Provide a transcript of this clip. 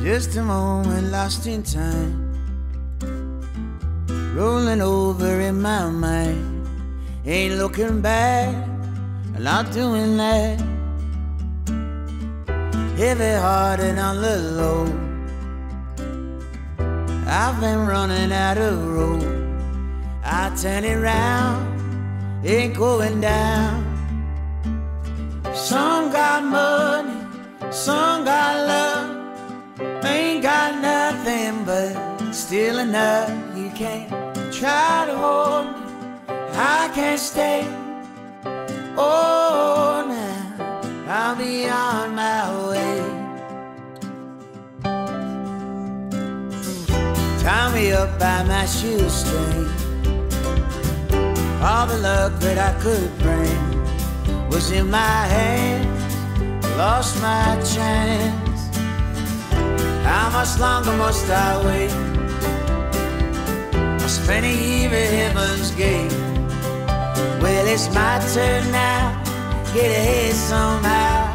Just a moment lost in time, rolling over in my mind. Ain't looking back, not doing that. Heavy hearted on the low, I've been running out of road. I turn it round, ain't going down. Some got money, some got love. Ain't got nothing but still enough. You can't try to hold me, I can't stay. Oh, now I'll be on my way. Tie me up by my shoestring. All the luck that I could bring was in my hands, lost my chance. How much longer must I wait? I spent a year at Heaven's Gate. Well, it's my turn now, get ahead somehow.